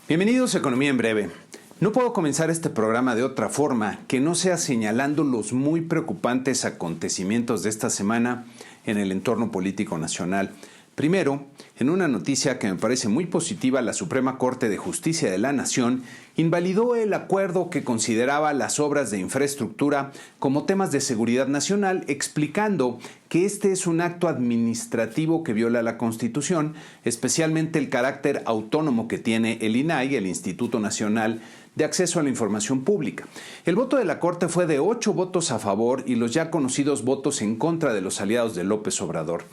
Bienvenidos a Economía en Breve. No puedo comenzar este programa de otra forma que no sea señalando los muy preocupantes acontecimientos de esta semana en el entorno político nacional. Primero, en una noticia que me parece muy positiva, la Suprema Corte de Justicia de la Nación invalidó el acuerdo que consideraba las obras de infraestructura como temas de seguridad nacional, explicando que este es un acto administrativo que viola la Constitución, especialmente el carácter autónomo que tiene el INAI, el Instituto Nacional de Acceso a la Información Pública. El voto de la Corte fue de 8 votos a favor y los ya conocidos votos en contra de los aliados de López Obrador.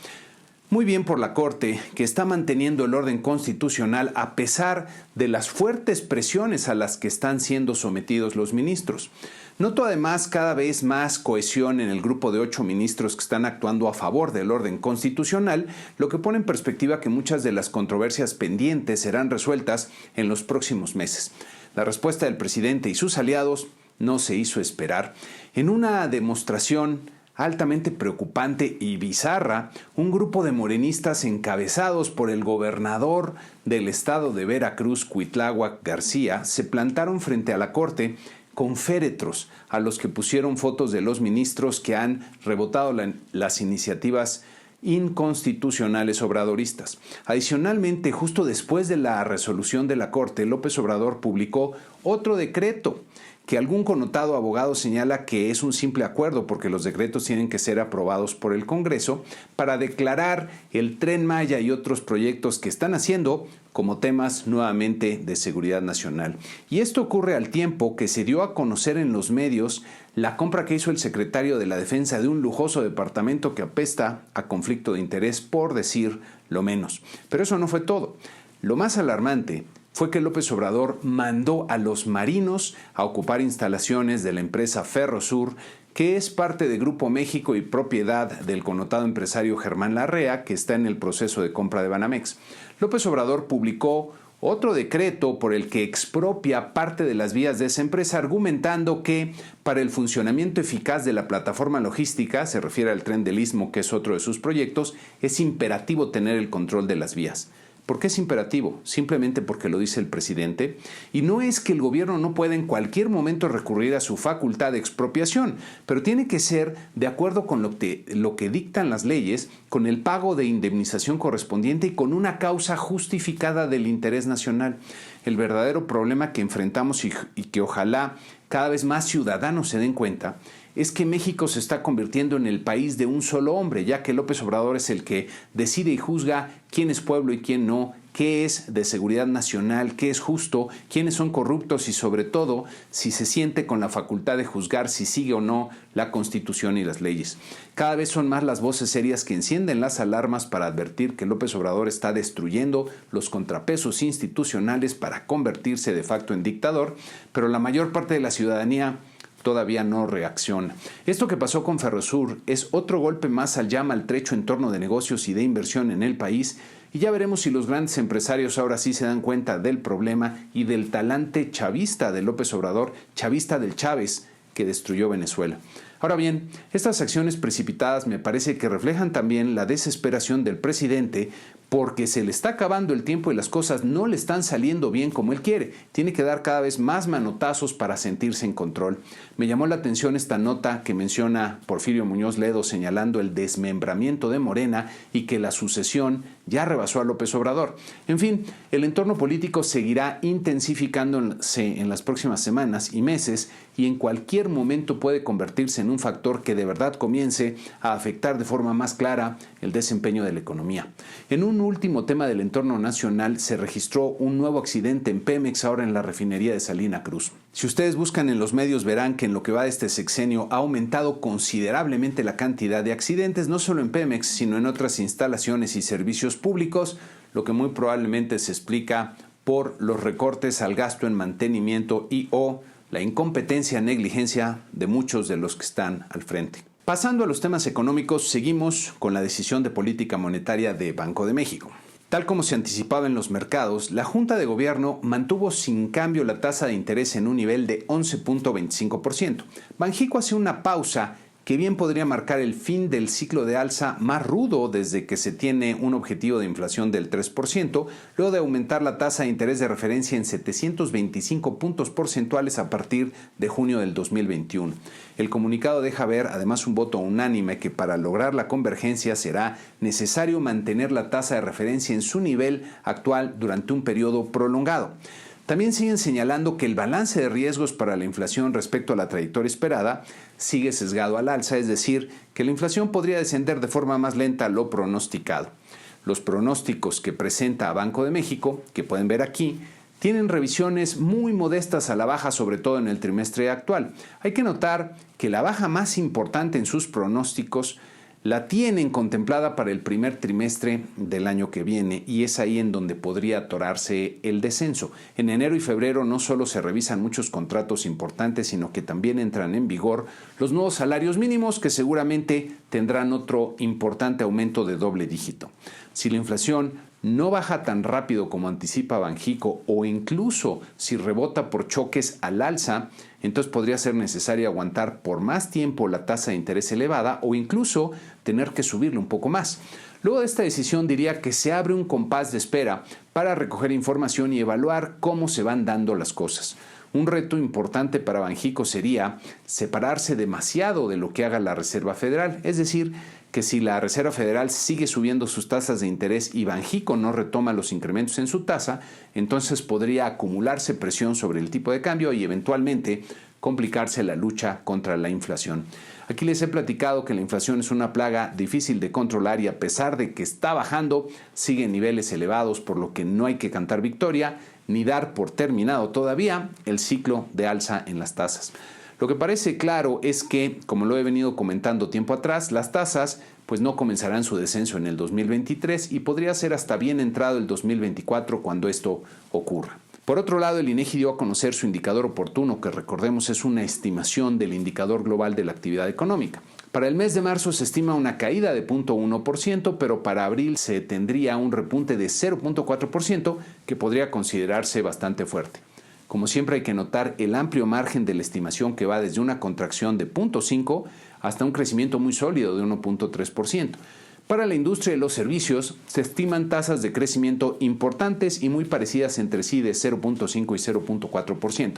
Muy bien por la Corte, que está manteniendo el orden constitucional a pesar de las fuertes presiones a las que están siendo sometidos los ministros. Noto además cada vez más cohesión en el grupo de 8 ministros que están actuando a favor del orden constitucional, lo que pone en perspectiva que muchas de las controversias pendientes serán resueltas en los próximos meses. La respuesta del presidente y sus aliados no se hizo esperar. En una demostración altamente preocupante y bizarra, un grupo de morenistas encabezados por el gobernador del estado de Veracruz, Cuitláhuac García, se plantaron frente a la Corte con féretros a los que pusieron fotos de los ministros que han rebotado las iniciativas inconstitucionales obradoristas. Adicionalmente, justo después de la resolución de la Corte, López Obrador publicó otro decreto que algún connotado abogado señala que es un simple acuerdo porque los decretos tienen que ser aprobados por el Congreso para declarar el Tren Maya y otros proyectos que están haciendo como temas nuevamente de seguridad nacional. Y esto ocurre al tiempo que se dio a conocer en los medios la compra que hizo el secretario de la Defensa de un lujoso departamento que apesta a conflicto de interés, por decir lo menos. Pero eso no fue todo. Lo más alarmante fue que López Obrador mandó a los marinos a ocupar instalaciones de la empresa Ferrosur, que es parte de Grupo México y propiedad del connotado empresario Germán Larrea, que está en el proceso de compra de Banamex. López Obrador publicó otro decreto por el que expropia parte de las vías de esa empresa, argumentando que para el funcionamiento eficaz de la plataforma logística, se refiere al Tren del Istmo, que es otro de sus proyectos, es imperativo tener el control de las vías. ¿Por qué es imperativo? Simplemente porque lo dice el presidente. Y no es que el gobierno no pueda en cualquier momento recurrir a su facultad de expropiación, pero tiene que ser de acuerdo con lo que dictan las leyes, con el pago de indemnización correspondiente y con una causa justificada del interés nacional. El verdadero problema que enfrentamos y que ojalá cada vez más ciudadanos se den cuenta es que México se está convirtiendo en el país de un solo hombre, ya que López Obrador es el que decide y juzga quién es pueblo y quién no, qué es de seguridad nacional, qué es justo, quiénes son corruptos y sobre todo si se siente con la facultad de juzgar si sigue o no la Constitución y las leyes. Cada vez son más las voces serias que encienden las alarmas para advertir que López Obrador está destruyendo los contrapesos institucionales para convertirse de facto en dictador, pero la mayor parte de la ciudadanía todavía no reacciona. Esto que pasó con Ferrosur es otro golpe más al ya maltrecho entorno de negocios y de inversión en el país, y ya veremos si los grandes empresarios ahora sí se dan cuenta del problema y del talante chavista de López Obrador, chavista del Chávez, que destruyó Venezuela. Ahora bien, estas acciones precipitadas me parece que reflejan también la desesperación del presidente porque se le está acabando el tiempo y las cosas no le están saliendo bien como él quiere. Tiene que dar cada vez más manotazos para sentirse en control. Me llamó la atención esta nota que menciona Porfirio Muñoz Ledo señalando el desmembramiento de Morena y que la sucesión ya rebasó a López Obrador. En fin, el entorno político seguirá intensificándose en las próximas semanas y meses y en cualquier momento puede convertirse en un factor que de verdad comience a afectar de forma más clara el desempeño de la economía. En un último tema del entorno nacional, se registró un nuevo accidente en Pemex, ahora en la refinería de Salina Cruz. Si ustedes buscan en los medios verán que en lo que va de este sexenio ha aumentado considerablemente la cantidad de accidentes, no solo en Pemex, sino en otras instalaciones y servicios públicos, lo que muy probablemente se explica por los recortes al gasto en mantenimiento y o la incompetencia, negligencia de muchos de los que están al frente. Pasando a los temas económicos, seguimos con la decisión de política monetaria de Banco de México. Tal como se anticipaba en los mercados, la Junta de Gobierno mantuvo sin cambio la tasa de interés en un nivel de 11.25%. Banxico hace una pausa que bien podría marcar el fin del ciclo de alza más rudo desde que se tiene un objetivo de inflación del 3%, luego de aumentar la tasa de interés de referencia en 725 puntos porcentuales a partir de junio del 2021. El comunicado deja ver además un voto unánime que para lograr la convergencia será necesario mantener la tasa de referencia en su nivel actual durante un periodo prolongado. También siguen señalando que el balance de riesgos para la inflación respecto a la trayectoria esperada sigue sesgado al alza, es decir, que la inflación podría descender de forma más lenta a lo pronosticado. Los pronósticos que presenta Banco de México, que pueden ver aquí, tienen revisiones muy modestas a la baja, sobre todo en el trimestre actual. Hay que notar que la baja más importante en sus pronósticos la tienen contemplada para el primer trimestre del año que viene y es ahí en donde podría atorarse el descenso. En enero y febrero no solo se revisan muchos contratos importantes, sino que también entran en vigor los nuevos salarios mínimos que seguramente tendrán otro importante aumento de doble dígito. Si la inflación no baja tan rápido como anticipa Banxico o incluso si rebota por choques al alza, entonces podría ser necesario aguantar por más tiempo la tasa de interés elevada o incluso tener que subirle un poco más. Luego de esta decisión diría que se abre un compás de espera para recoger información y evaluar cómo se van dando las cosas. Un reto importante para Banxico sería separarse demasiado de lo que haga la Reserva Federal, es decir, que si la Reserva Federal sigue subiendo sus tasas de interés y Banxico no retoma los incrementos en su tasa, entonces podría acumularse presión sobre el tipo de cambio y eventualmente complicarse la lucha contra la inflación. Aquí les he platicado que la inflación es una plaga difícil de controlar y a pesar de que está bajando, sigue en niveles elevados, por lo que no hay que cantar victoria ni dar por terminado todavía el ciclo de alza en las tasas. Lo que parece claro es que, como lo he venido comentando tiempo atrás, las tasas pues no comenzarán su descenso en el 2023 y podría ser hasta bien entrado el 2024 cuando esto ocurra. Por otro lado, el INEGI dio a conocer su indicador oportuno, que recordemos es una estimación del indicador global de la actividad económica. Para el mes de marzo se estima una caída de 0.1%, pero para abril se tendría un repunte de 0.4% que podría considerarse bastante fuerte. Como siempre hay que notar el amplio margen de la estimación que va desde una contracción de 0.5% hasta un crecimiento muy sólido de 1.3%. Para la industria de los servicios se estiman tasas de crecimiento importantes y muy parecidas entre sí de 0.5 y 0.4%.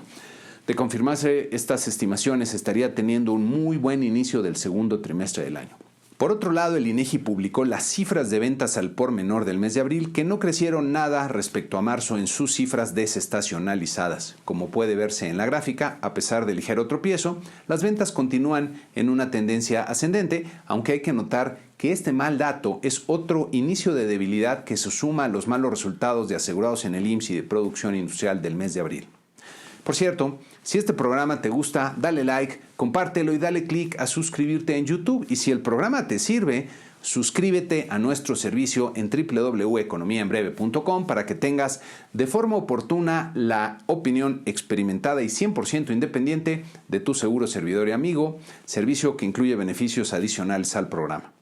De confirmarse estas estimaciones estaría teniendo un muy buen inicio del segundo trimestre del año. Por otro lado, el INEGI publicó las cifras de ventas al por menor del mes de abril, que no crecieron nada respecto a marzo en sus cifras desestacionalizadas. Como puede verse en la gráfica, a pesar del ligero tropiezo, las ventas continúan en una tendencia ascendente, aunque hay que notar que este mal dato es otro inicio de debilidad que se suma a los malos resultados de asegurados en el IMSS y de producción industrial del mes de abril. Por cierto, si este programa te gusta, dale like, compártelo y dale clic a suscribirte en YouTube. Y si el programa te sirve, suscríbete a nuestro servicio en www.economiaenbreve.com para que tengas de forma oportuna la opinión experimentada y 100% independiente de tu seguro servidor y amigo, servicio que incluye beneficios adicionales al programa.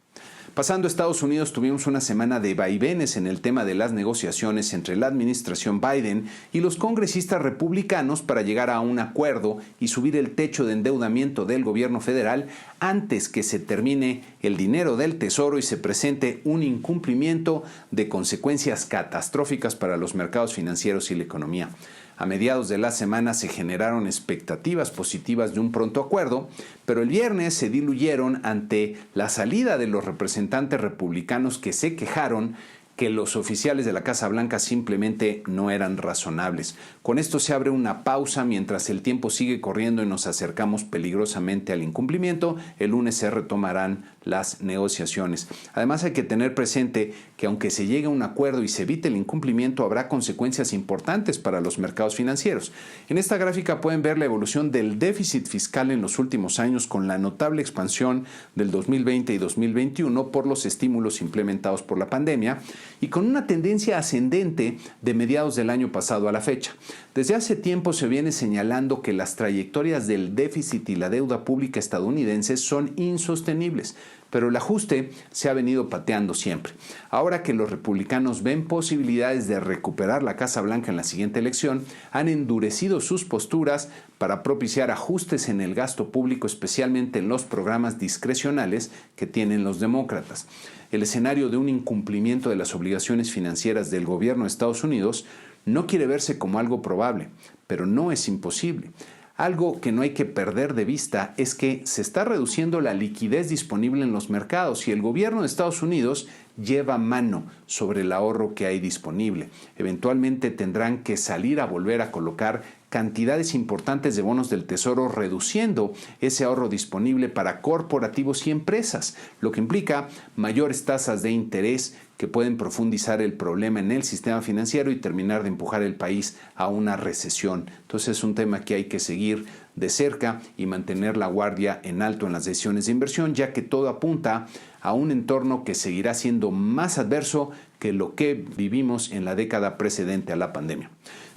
Pasando a Estados Unidos, tuvimos una semana de vaivenes en el tema de las negociaciones entre la administración Biden y los congresistas republicanos para llegar a un acuerdo y subir el techo de endeudamiento del gobierno federal antes que se termine el dinero del Tesoro y se presente un incumplimiento de consecuencias catastróficas para los mercados financieros y la economía. A mediados de la semana se generaron expectativas positivas de un pronto acuerdo, pero el viernes se diluyeron ante la salida de los representantes republicanos que se quejaron que los oficiales de la Casa Blanca simplemente no eran razonables. Con esto se abre una pausa mientras el tiempo sigue corriendo y nos acercamos peligrosamente al incumplimiento. El lunes se retomarán las negociaciones. Además hay que tener presente que aunque se llegue a un acuerdo y se evite el incumplimiento, habrá consecuencias importantes para los mercados financieros. En esta gráfica pueden ver la evolución del déficit fiscal en los últimos años con la notable expansión del 2020 y 2021 por los estímulos implementados por la pandemia y con una tendencia ascendente de mediados del año pasado a la fecha. Desde hace tiempo se viene señalando que las trayectorias del déficit y la deuda pública estadounidenses son insostenibles, pero el ajuste se ha venido pateando siempre. Ahora que los republicanos ven posibilidades de recuperar la Casa Blanca en la siguiente elección, han endurecido sus posturas para propiciar ajustes en el gasto público, especialmente en los programas discrecionales que tienen los demócratas. El escenario de un incumplimiento de las obligaciones financieras del gobierno de Estados Unidos no quiere verse como algo probable, pero no es imposible. Algo que no hay que perder de vista es que se está reduciendo la liquidez disponible en los mercados y el gobierno de Estados Unidos lleva mano sobre el ahorro que hay disponible. Eventualmente tendrán que salir a volver a colocar cantidades importantes de bonos del Tesoro, reduciendo ese ahorro disponible para corporativos y empresas, lo que implica mayores tasas de interés que pueden profundizar el problema en el sistema financiero y terminar de empujar el país a una recesión. Entonces es un tema que hay que seguir de cerca y mantener la guardia en alto en las decisiones de inversión, ya que todo apunta a un entorno que seguirá siendo más adverso que lo que vivimos en la década precedente a la pandemia.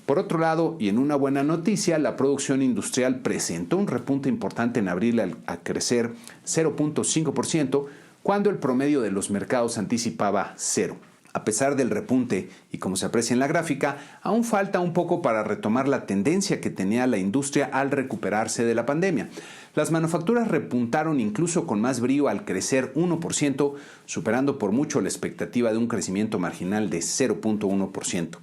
Por otro lado, y en una buena noticia, la producción industrial presentó un repunte importante en abril a crecer 0.5%, cuando el promedio de los mercados anticipaba 0. A pesar del repunte, y como se aprecia en la gráfica, aún falta un poco para retomar la tendencia que tenía la industria al recuperarse de la pandemia. Las manufacturas repuntaron incluso con más brío al crecer 1%, superando por mucho la expectativa de un crecimiento marginal de 0.1%.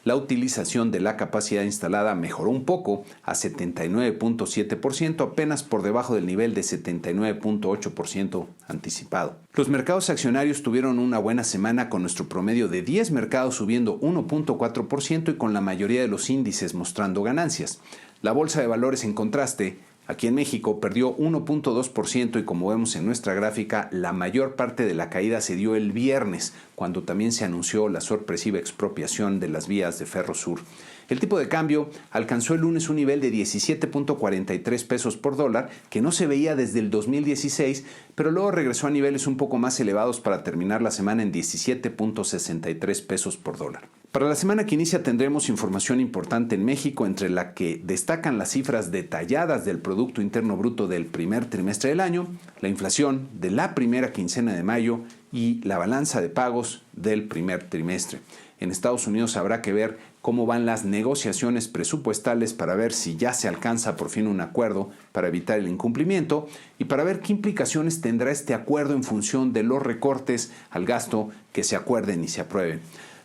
La utilización de la capacidad instalada mejoró un poco a 79.7%, apenas por debajo del nivel de 79.8% anticipado. Los mercados accionarios tuvieron una buena semana con nuestro promedio de 10 mercados subiendo 1.4% y con la mayoría de los índices mostrando ganancias. La bolsa de valores, en contraste, aquí en México perdió 1.2% y como vemos en nuestra gráfica, la mayor parte de la caída se dio el viernes, cuando también se anunció la sorpresiva expropiación de las vías de Ferrosur. El tipo de cambio alcanzó el lunes un nivel de 17.43 pesos por dólar, que no se veía desde el 2016, pero luego regresó a niveles un poco más elevados para terminar la semana en 17.63 pesos por dólar. Para la semana que inicia tendremos información importante en México, entre la que destacan las cifras detalladas del Producto Interno Bruto del primer trimestre del año, la inflación de la primera quincena de mayo y la balanza de pagos del primer trimestre. En Estados Unidos habrá que ver cómo van las negociaciones presupuestales para ver si ya se alcanza por fin un acuerdo para evitar el incumplimiento y para ver qué implicaciones tendrá este acuerdo en función de los recortes al gasto que se acuerden y se aprueben.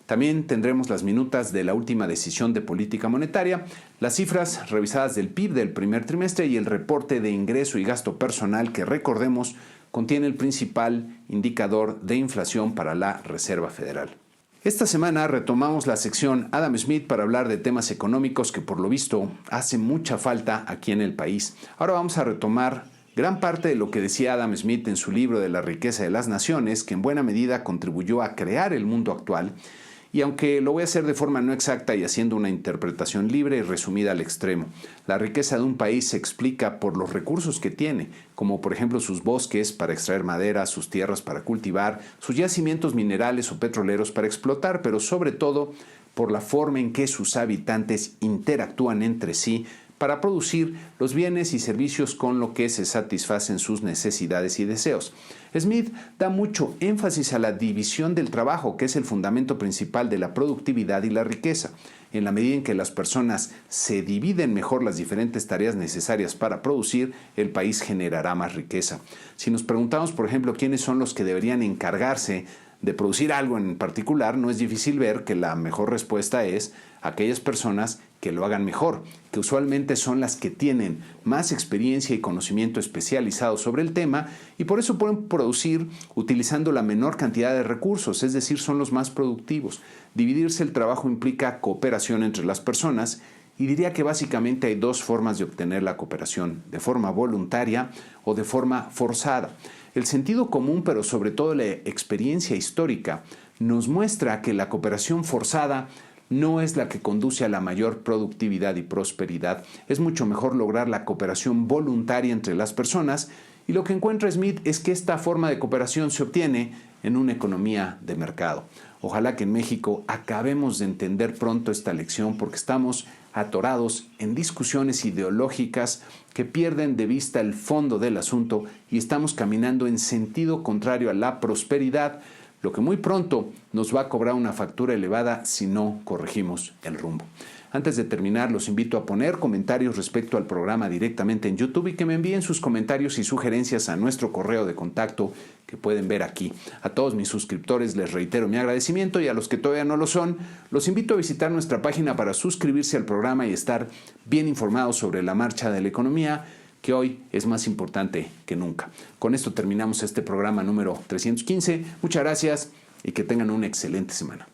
También tendremos las minutas de la última decisión de política monetaria, las cifras revisadas del PIB del primer trimestre y el reporte de ingreso y gasto personal que, recordemos, contiene el principal indicador de inflación para la Reserva Federal. Esta semana retomamos la sección Adam Smith para hablar de temas económicos que por lo visto hace mucha falta aquí en el país. Ahora vamos a retomar gran parte de lo que decía Adam Smith en su libro de La riqueza de las naciones, que en buena medida contribuyó a crear el mundo actual. Y aunque lo voy a hacer de forma no exacta y haciendo una interpretación libre y resumida al extremo, la riqueza de un país se explica por los recursos que tiene, como por ejemplo sus bosques para extraer madera, sus tierras para cultivar, sus yacimientos minerales o petroleros para explotar, pero sobre todo por la forma en que sus habitantes interactúan entre sí para producir los bienes y servicios con lo que se satisfacen sus necesidades y deseos. Smith da mucho énfasis a la división del trabajo, que es el fundamento principal de la productividad y la riqueza. En la medida en que las personas se dividen mejor las diferentes tareas necesarias para producir, el país generará más riqueza. Si nos preguntamos, por ejemplo, quiénes son los que deberían encargarse de producir algo en particular, no es difícil ver que la mejor respuesta es aquellas personas que lo hagan mejor, que usualmente son las que tienen más experiencia y conocimiento especializado sobre el tema y por eso pueden producir utilizando la menor cantidad de recursos, es decir, son los más productivos. Dividirse el trabajo implica cooperación entre las personas y diría que básicamente hay dos formas de obtener la cooperación, de forma voluntaria o de forma forzada. El sentido común, pero sobre todo la experiencia histórica, nos muestra que la cooperación forzada no es la que conduce a la mayor productividad y prosperidad. Es mucho mejor lograr la cooperación voluntaria entre las personas y lo que encuentra Smith es que esta forma de cooperación se obtiene en una economía de mercado. Ojalá que en México acabemos de entender pronto esta lección porque estamos atorados en discusiones ideológicas que pierden de vista el fondo del asunto y estamos caminando en sentido contrario a la prosperidad, lo que muy pronto nos va a cobrar una factura elevada si no corregimos el rumbo. Antes de terminar, los invito a poner comentarios respecto al programa directamente en YouTube y que me envíen sus comentarios y sugerencias a nuestro correo de contacto que pueden ver aquí. A todos mis suscriptores les reitero mi agradecimiento y a los que todavía no lo son, los invito a visitar nuestra página para suscribirse al programa y estar bien informados sobre la marcha de la economía, que hoy es más importante que nunca. Con esto terminamos este programa número 315. Muchas gracias y que tengan una excelente semana.